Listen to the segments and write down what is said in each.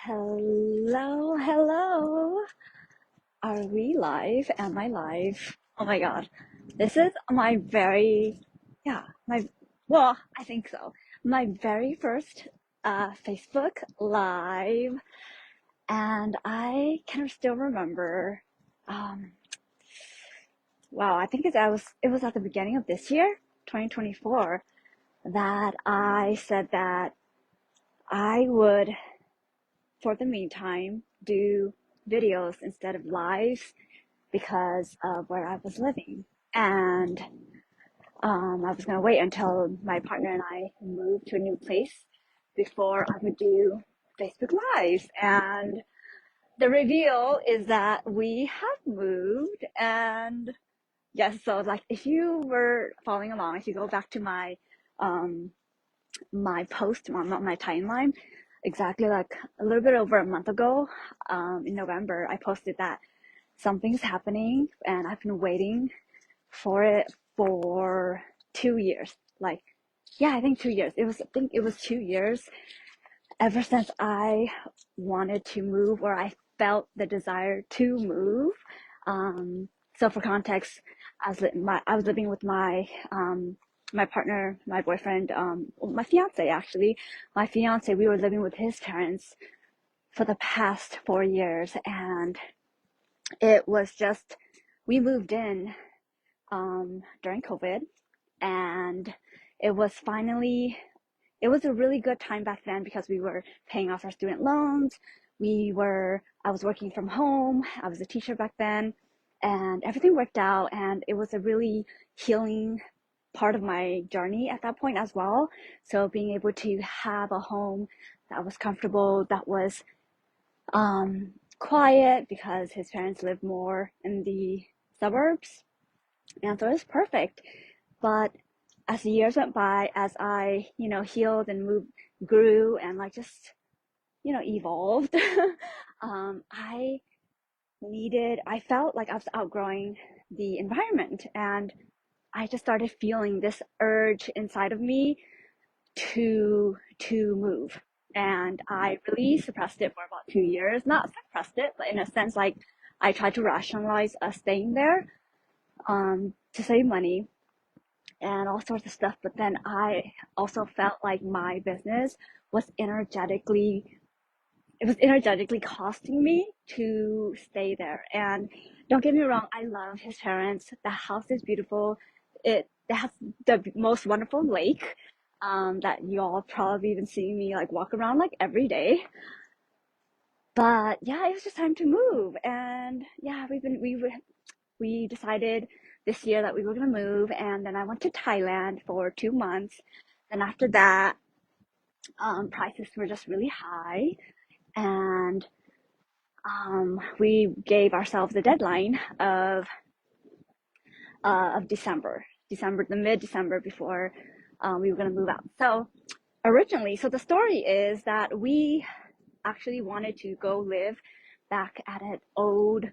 Hello, hello. Are we live? Am I live? Oh my God. This is my very, yeah, I think so. My very first Facebook live. And I can still remember, um, wow, I think it was at the beginning of this year, 2024, that I said that I would, for the meantime, do videos instead of lives because of where I was living. And I was going to wait until my partner and I moved to a new place before I would do Facebook Lives. And the reveal is that we have moved. And yes, so like if you were following along, if you go back to um, my post on my timeline, exactly like a little bit over a month ago, in November, I posted that something's happening and I've been waiting for it for 2 years. Like, yeah, I think 2 years. I think it was 2 years ever since I wanted to move or I felt the desire to move. So for context, I was living with my partner, my boyfriend, my fiance actually. My fiance, we were living with his parents for the past 4 years, and it was just we moved in during COVID, and it was finally it was a really good time back then because we were paying off our student loans. I was working from home. I was a teacher back then, and everything worked out. And it was a really healing part of my journey at that point as well. So being able to have a home that was comfortable, that was quiet because his parents live more in the suburbs, and so it was perfect. But as the years went by, as I, healed and moved, grew, and like just, evolved, I I felt like I was outgrowing the environment, and I just started feeling this urge inside of me to move. And I really suppressed it for about 2 years. Not suppressed it, but in a sense, like I tried to rationalize us staying there, to save money and all sorts of stuff. But then I also felt like my business was energetically costing me to stay there. And don't get me wrong, I love his parents. The house is beautiful. It has the most wonderful lake, that you all probably even see me like walk around like every day. But yeah, it was just time to move. And yeah, we decided this year that we were going to move, and then I went to Thailand for 2 months. And after that, prices were just really high, and we gave ourselves a deadline of December, the mid-December, before we were going to move out. So originally, so the story is that we actually wanted to go live back at an old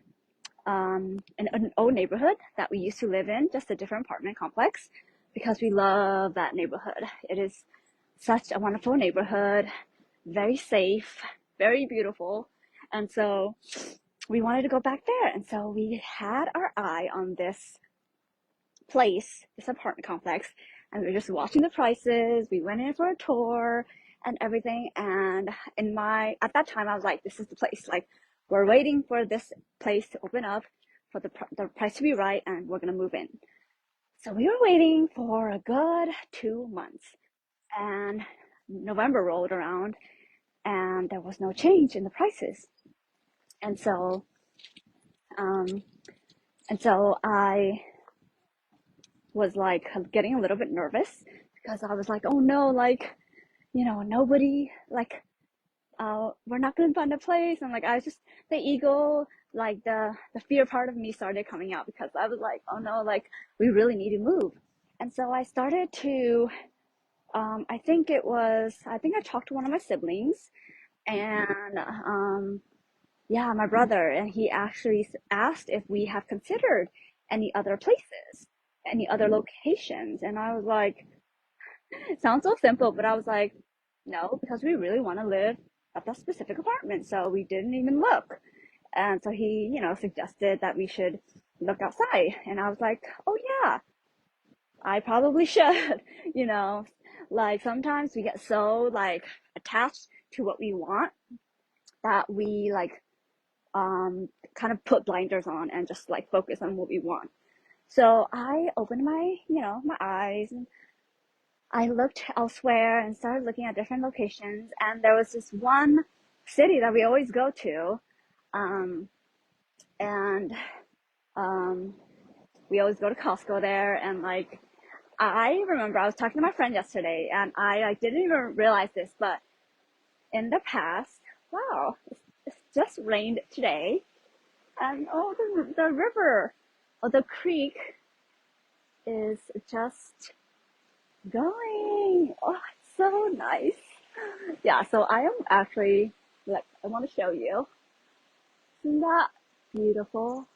neighborhood that we used to live in, just a different apartment complex, because we love that neighborhood. It is such a wonderful neighborhood, very safe, very beautiful. And so we wanted to go back there. And so we had our eye on this place, this apartment complex, and we were just watching the prices. We went in for a tour and everything. And at that time, I was like, this is the place. Like, we're waiting for this place to open up, for the price to be right, and we're going to move in. So we were waiting for a good 2 months, and November rolled around, and there was no change in the prices. And so, um, I was like getting a little bit nervous because I was like, oh no, like, nobody, like, we're not gonna find a place. And like, I was just, the ego, like the fear part of me started coming out, because I was like, oh no, like, we really need to move. And so I started to, I think I talked to one of my siblings, and yeah, my brother, and he actually asked if we have considered any other places, any other locations. And I was like, it sounds so simple, but I was like, no, because we really want to live at that specific apartment, so we didn't even look. And so he, suggested that we should look outside. And I was like, oh yeah, I probably should. you know, like sometimes we get so like attached to what we want that we like kind of put blinders on and just like focus on what we want. So I opened my eyes, and I looked elsewhere and started looking at different locations. And there was this one city that we always go to. Um, and um, we always go to Costco there. And like, I remember I was talking to my friend yesterday, and I like didn't even realize this, but in the past, wow, it's just rained today. And oh, the river or the creek is just going. Oh, it's so nice. Yeah, so I am actually, like, I want to show you. Isn't that beautiful?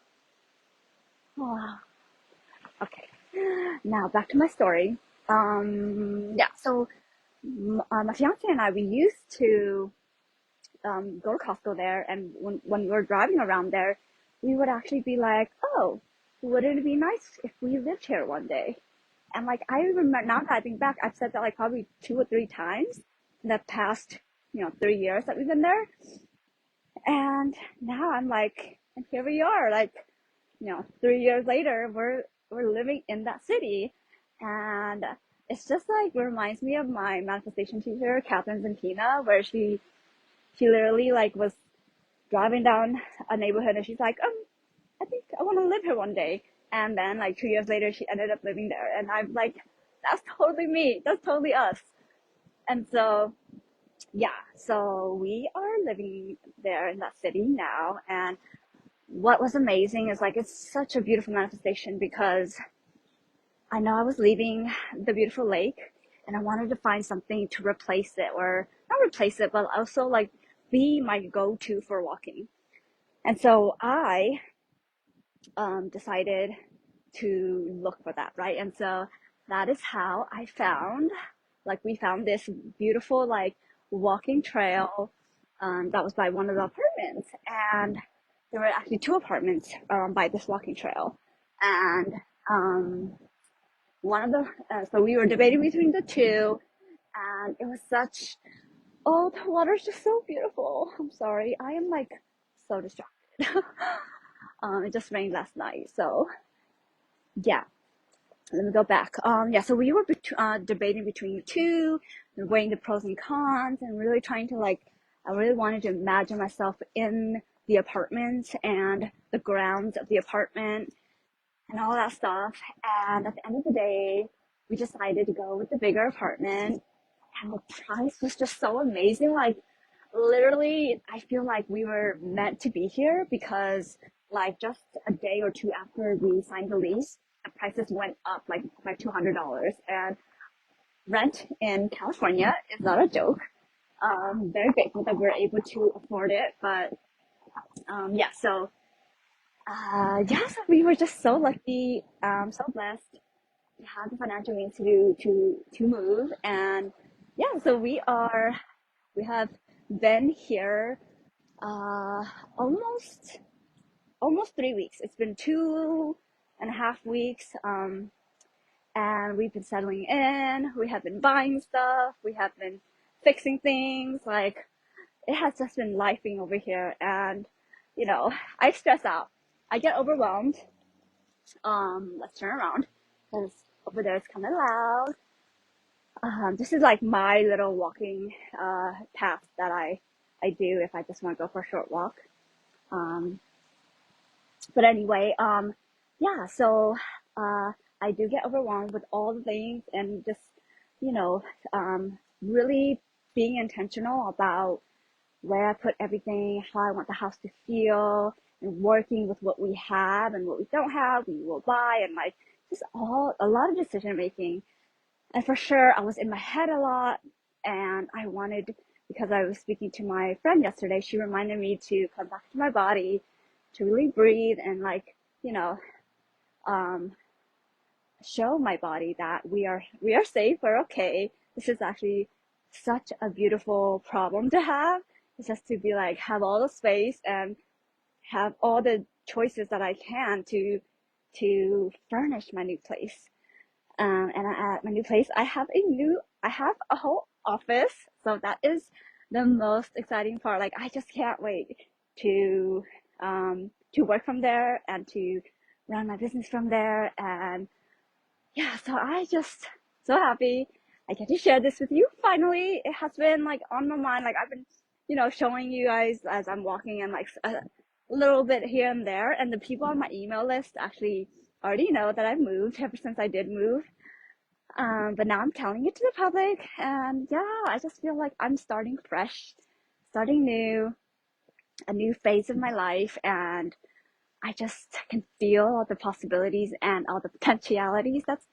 Oh, okay. Now back to my story. Yeah, so my fiance and I, we used to go to Costco there, and when we were driving around there, we would actually be like, oh, wouldn't it be nice if we lived here one day? And like I remember now that I think back, I've said that like probably 2 or 3 times in the past, 3 years that we've been there. And now I'm like, and here we are, like, 3 years later, we're living in that city. And it's just like reminds me of my manifestation teacher, Catherine Zentina, where she literally like was driving down a neighborhood, and she's like, I think I want to live here one day. And then like 2 years later, she ended up living there. And I'm like, that's totally me. That's totally us. And so, yeah, so we are living there in that city now. And what was amazing is like, it's such a beautiful manifestation because I know I was leaving the beautiful lake, and I wanted to find something to replace it, or not replace it, but also like be my go-to for walking. And so I decided to look for that, right? And so that is how we found this beautiful, like, walking trail that was by one of the apartments. And there were actually two apartments by this walking trail. And so we were debating between the two, and it was oh, the water's just so beautiful. I'm sorry. I am like so distracted. It just rained last night. So yeah, let me go back. Yeah, so we were debating between the two, and weighing the pros and cons, and really trying to like, I really wanted to imagine myself in the apartment and the grounds of the apartment and all that stuff. And at the end of the day, we decided to go with the bigger apartment, and the price was just so amazing. Like, literally, I feel like we were meant to be here because, like, just a day or two after we signed the lease, the prices went up like by $200. And rent in California is not a joke. Very grateful that we're able to afford it. But yeah, so yeah, so we were just so lucky, so blessed to have the financial means to move. And yeah, so we have been here uh almost almost 3 weeks. It's been 2.5 weeks. And we've been settling in. We have been buying stuff. We have been fixing things. Like, it has just been lifing over here. And I stress out. I get overwhelmed. Let's turn around because over there it's kind of loud. This is like my little walking path that I do if I just want to go for a short walk. Um, but anyway, yeah. So I do get overwhelmed with all the things, and just you know, really being intentional about where I put everything, how I want the house to feel, and working with what we have and what we don't have, we will buy, and like just a lot of decision making. And for sure, I was in my head a lot, and I wanted, because I was speaking to my friend yesterday, she reminded me to come back to my body, to really breathe, and like, you know, um, show my body that we are safe, we're okay. This is actually such a beautiful problem to have, It's just to be like, have all the space and have all the choices that I can to furnish my new place. And at my new place, I have a whole office. So that is the most exciting part. Like, I just can't wait to work from there and to run my business from there. And yeah, so I just so happy I get to share this with you. Finally, it has been like on my mind. Like, I've been, showing you guys as I'm walking and like a little bit here and there. And the people on my email list actually already know that I've moved ever since I did move. But now I'm telling it to the public, and yeah, I just feel like I'm starting fresh, starting new, a new phase of my life, and I just can feel all the possibilities and all the potentialities that's,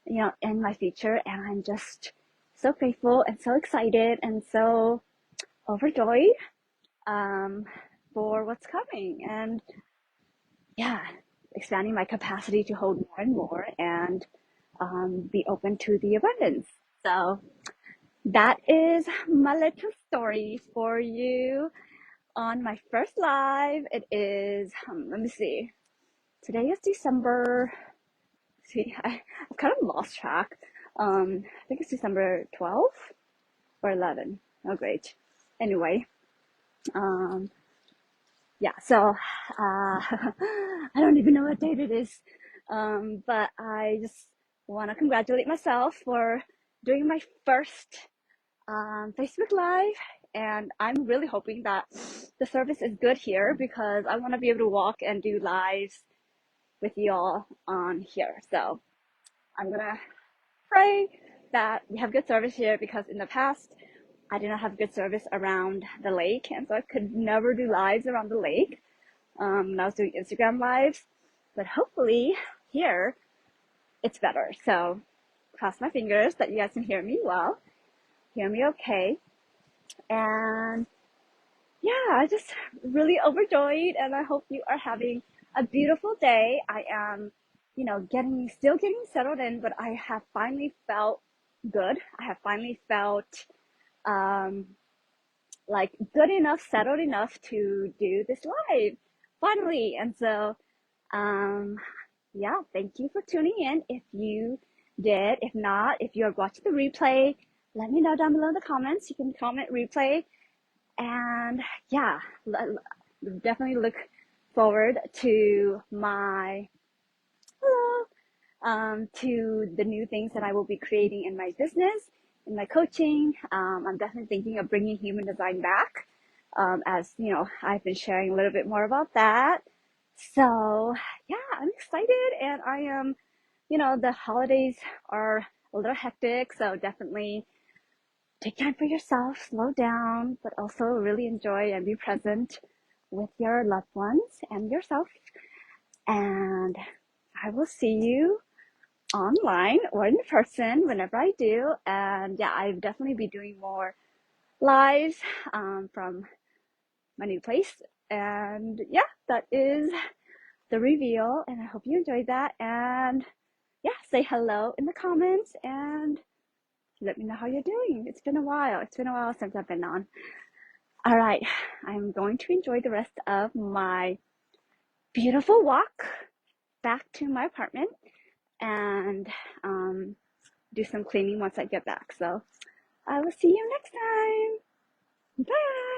in my future, and I'm just so grateful and so excited and so overjoyed um, for what's coming, and yeah, expanding my capacity to hold more and more, and be open to the abundance. So that is my little story for you on my first live. It is, let me see, today is December, see, I've kind of lost track. I think it's December 12th or 11. Oh, great. Anyway, um, yeah, so I don't even know what date it is. But I just want to congratulate myself for doing my first Facebook Live, and I'm really hoping that the service is good here because I want to be able to walk and do lives with y'all on here. So I'm gonna pray that we have good service here because in the past I did not have good service around the lake, and so I could never do lives around the lake when I was doing Instagram lives. But hopefully here it's better. So cross my fingers that you guys can hear me well, hear me okay, and yeah, I just really overjoyed, and I hope you are having a beautiful day. I am, still getting settled in, but I have finally felt good. I have finally felt um, like good enough, settled enough to do this live finally. And so, um, yeah, thank you for tuning in. If you did, if not, if you're watching the replay, let me know down below in the comments. You can comment replay. And yeah, definitely look forward to to the new things that I will be creating in my business, in my coaching. I'm definitely thinking of bringing human design back, as I've been sharing a little bit more about that. So yeah, I'm excited, and I am, the holidays are a little hectic, so definitely take time for yourself, slow down, but also really enjoy and be present with your loved ones and yourself. And I will see you online or in person whenever I do. And yeah, I'll definitely be doing more lives from my new place. And yeah, that is the reveal. And I hope you enjoyed that. And yeah, say hello in the comments and let me know how you're doing. It's been a while. It's been a while since I've been on. All right, I'm going to enjoy the rest of my beautiful walk back to my apartment and do some cleaning once I get back. So I will see you next time. Bye.